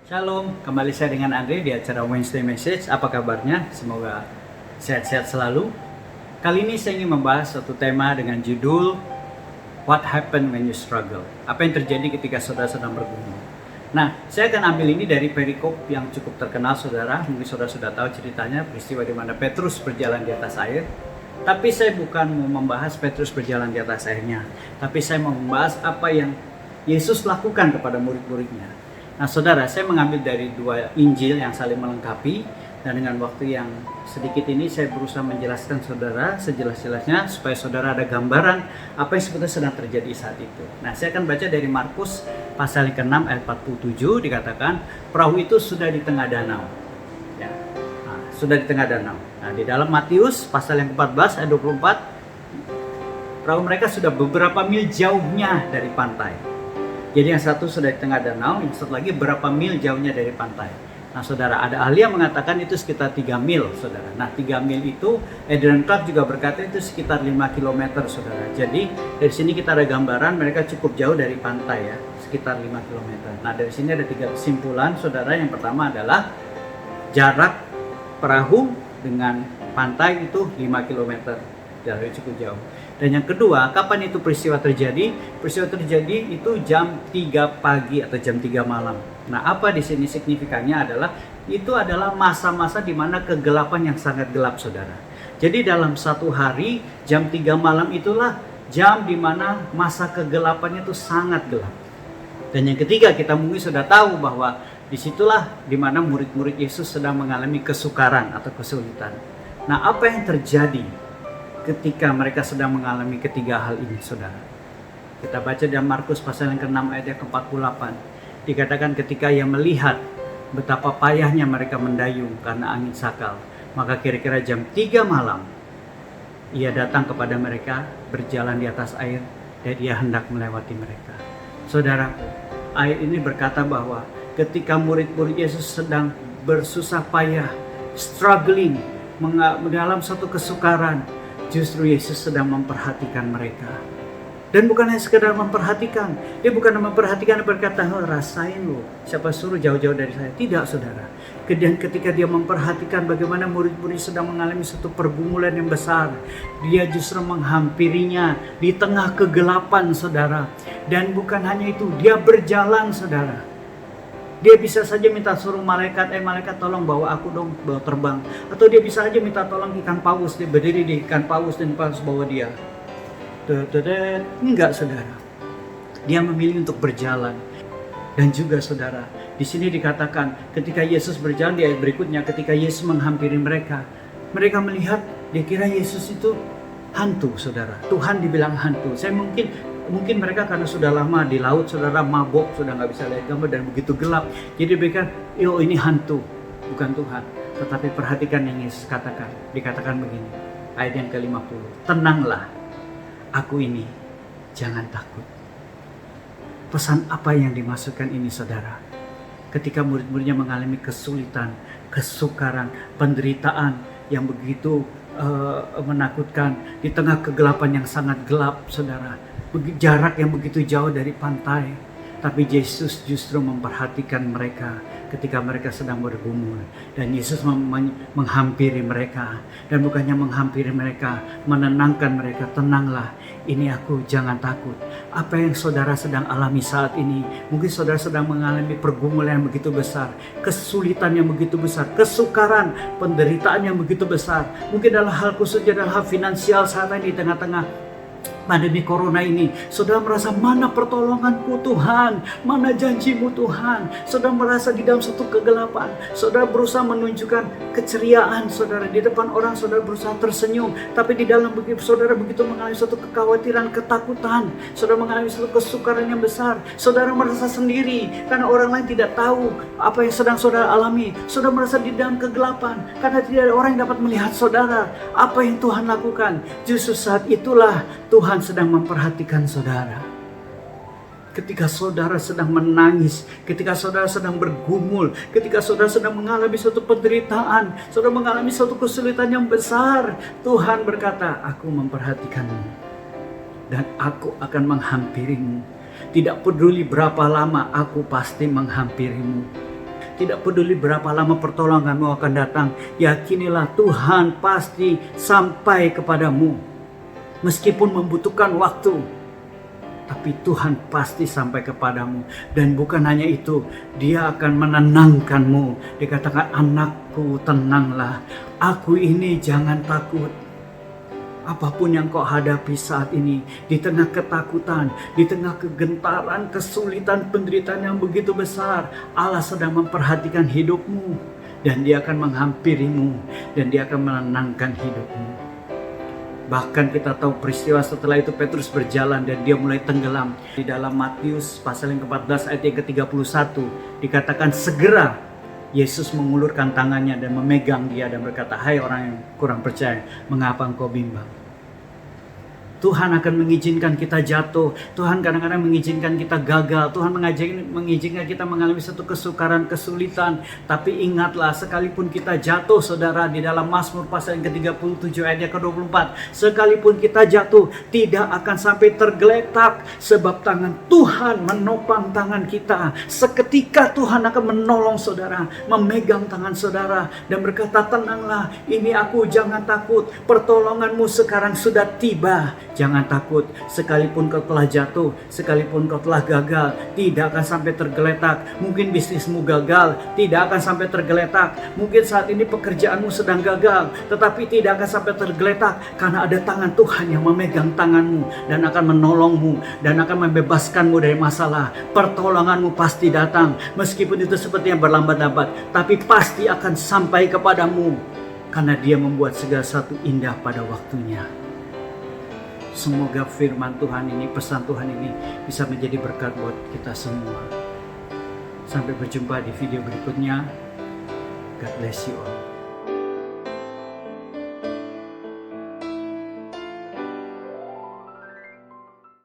Shalom, kembali saya dengan Andre di acara Wednesday Message. Apa kabarnya? Semoga sehat-sehat selalu. Kali ini saya ingin membahas satu tema dengan judul What Happened When You Struggle? Apa yang terjadi ketika saudara sedang bergumul? Nah, saya akan ambil ini dari perikop yang cukup terkenal saudara. Mungkin saudara sudah tahu ceritanya, peristiwa di mana Petrus berjalan di atas air. Tapi saya bukan mau membahas Petrus berjalan di atas airnya, tapi saya mau membahas apa yang Yesus lakukan kepada murid-muridnya. Nah saudara, saya mengambil dari dua Injil yang saling melengkapi. Dan dengan waktu yang sedikit ini saya berusaha menjelaskan saudara sejelas-jelasnya supaya saudara ada gambaran apa yang sebetulnya sedang terjadi saat itu. Nah saya akan baca dari Markus pasal ke-6 ayat 47, dikatakan perahu itu sudah di tengah danau. Ya, nah, sudah di tengah danau. Nah di dalam Matius pasal yang ke-14 ayat 24, perahu mereka sudah beberapa mil jauhnya dari pantai. Jadi yang satu sudah di tengah danau, yang satu lagi berapa mil jauhnya dari pantai. Nah saudara, ada ahli yang mengatakan itu sekitar 3 mil saudara. Nah 3 mil itu, Adrian Clark juga berkata itu sekitar 5 km saudara. Jadi dari sini kita ada gambaran mereka cukup jauh dari pantai ya, sekitar 5 km. Nah dari sini ada 3 kesimpulan saudara. Yang pertama adalah jarak perahu dengan pantai itu 5 km. Jaraknya cukup jauh. Dan yang kedua, kapan itu peristiwa terjadi? Peristiwa terjadi itu jam 3 pagi atau jam 3 malam. Nah, apa di sini signifikannya adalah itu adalah masa-masa di mana kegelapan yang sangat gelap, saudara. Jadi dalam satu hari, jam 3 malam itulah jam di mana masa kegelapannya itu sangat gelap. Dan yang ketiga, kita mungkin sudah tahu bahwa disitulah di mana murid-murid Yesus sedang mengalami kesukaran atau kesulitan. Nah, apa yang terjadi ketika mereka sedang mengalami ketiga hal ini, saudara? Kita baca dalam Markus pasal yang ke-6 ayat yang ke-48. Dikatakan ketika ia melihat betapa payahnya mereka mendayung karena angin sakal, maka kira-kira jam 3 malam ia datang kepada mereka berjalan di atas air dan ia hendak melewati mereka. Saudara, ayat ini berkata bahwa ketika murid-murid Yesus sedang bersusah payah, struggling dalam satu kesukaran, justru Yesus sedang memperhatikan mereka. Dan bukan hanya sekedar memperhatikan. Dia bukan memperhatikan dan berkata, rasain loh, siapa suruh jauh-jauh dari saya. Tidak saudara. Dan ketika dia memperhatikan bagaimana murid-murid sedang mengalami satu pergumulan yang besar, dia justru menghampirinya di tengah kegelapan saudara. Dan bukan hanya itu, dia berjalan saudara. Dia bisa saja minta suruh malaikat, malaikat tolong bawa aku dong, bawa terbang. Atau dia bisa aja minta tolong ikan paus, dia berdiri di ikan paus dan paus bawa dia. Enggak saudara. Dia memilih untuk berjalan. Dan juga saudara, di sini dikatakan ketika Yesus berjalan di ayat berikutnya, ketika Yesus menghampiri mereka, mereka melihat, dia kira Yesus itu hantu saudara. Tuhan dibilang hantu. Saya mungkin mereka karena sudah lama di laut, saudara, mabok, sudah nggak bisa lihat gambar dan begitu gelap. Jadi mereka, ini hantu, bukan Tuhan. Tetapi perhatikan yang Yesus katakan. Dikatakan begini, ayat yang ke-50. Tenanglah, aku ini, jangan takut. Pesan apa yang dimaksudkan ini saudara? Ketika murid-muridnya mengalami kesulitan, kesukaran, penderitaan yang begitu menakutkan, di tengah kegelapan yang sangat gelap saudara, jarak yang begitu jauh dari pantai, tapi Yesus justru memperhatikan mereka ketika mereka sedang bergumul. Dan Yesus menghampiri mereka, dan bukannya menghampiri mereka, menenangkan mereka. Tenanglah, ini aku, jangan takut. Apa yang saudara sedang alami saat ini, mungkin saudara sedang mengalami pergumulan yang begitu besar, kesulitan yang begitu besar, kesukaran, penderitaan yang begitu besar. Mungkin dalam hal khususnya dalam hal finansial saat ini di tengah-tengah pandemi corona ini, saudara merasa mana pertolonganku Tuhan, mana janjimu Tuhan. Saudara merasa di dalam satu kegelapan, saudara berusaha menunjukkan keceriaan saudara di depan orang, saudara berusaha tersenyum, tapi di dalam saudara begitu mengalami satu kekhawatiran, ketakutan, saudara mengalami satu kesukaran yang besar. Saudara merasa sendiri karena orang lain tidak tahu apa yang sedang saudara alami. Saudara merasa di dalam kegelapan karena tidak ada orang yang dapat melihat saudara apa yang Tuhan lakukan. Justru saat itulah Tuhan sedang memperhatikan saudara. Ketika saudara sedang menangis, ketika saudara sedang bergumul, ketika saudara sedang mengalami suatu penderitaan, saudara mengalami suatu kesulitan yang besar, Tuhan berkata, aku memperhatikanmu dan aku akan menghampirimu. Tidak peduli berapa lama, aku pasti menghampirimu. Tidak peduli berapa lama pertolonganmu akan datang, yakinilah Tuhan pasti sampai kepadamu. Meskipun membutuhkan waktu, tapi Tuhan pasti sampai kepadamu. Dan bukan hanya itu, Dia akan menenangkanmu. Dikatakan, anakku tenanglah, aku ini, jangan takut. Apapun yang kau hadapi saat ini, di tengah ketakutan, di tengah kegentaran, kesulitan, penderitaan yang begitu besar, Allah sedang memperhatikan hidupmu. Dan Dia akan menghampirimu, dan Dia akan menenangkan hidupmu. Bahkan kita tahu peristiwa setelah itu Petrus berjalan dan dia mulai tenggelam. Di dalam Matius pasal yang ke-14 ayat yang ke-31 dikatakan, segera Yesus mengulurkan tangannya dan memegang dia dan berkata, hai orang yang kurang percaya, mengapa engkau bimbang? Tuhan akan mengizinkan kita jatuh. Tuhan kadang-kadang mengizinkan kita gagal. Tuhan mengizinkan kita mengalami satu kesukaran, kesulitan. Tapi ingatlah, sekalipun kita jatuh, saudara, di dalam Mazmur pasal yang ke-37 ayat yang ke-24. Sekalipun kita jatuh, tidak akan sampai tergeletak. Sebab tangan Tuhan menopang tangan kita. Seketika Tuhan akan menolong saudara, memegang tangan saudara, dan berkata, tenanglah, ini aku, jangan takut. Pertolonganmu sekarang sudah tiba. Jangan takut, sekalipun kau telah jatuh, sekalipun kau telah gagal, tidak akan sampai tergeletak. Mungkin bisnismu gagal, tidak akan sampai tergeletak. Mungkin saat ini pekerjaanmu sedang gagal, tetapi tidak akan sampai tergeletak. Karena ada tangan Tuhan yang memegang tanganmu dan akan menolongmu dan akan membebaskanmu dari masalah. Pertolonganmu pasti datang, meskipun itu sepertinya berlambat-lambat, tapi pasti akan sampai kepadamu. Karena Dia membuat segala sesuatu indah pada waktunya. Semoga firman Tuhan ini, pesan Tuhan ini bisa menjadi berkat buat kita semua. Sampai berjumpa di video berikutnya. God bless you all.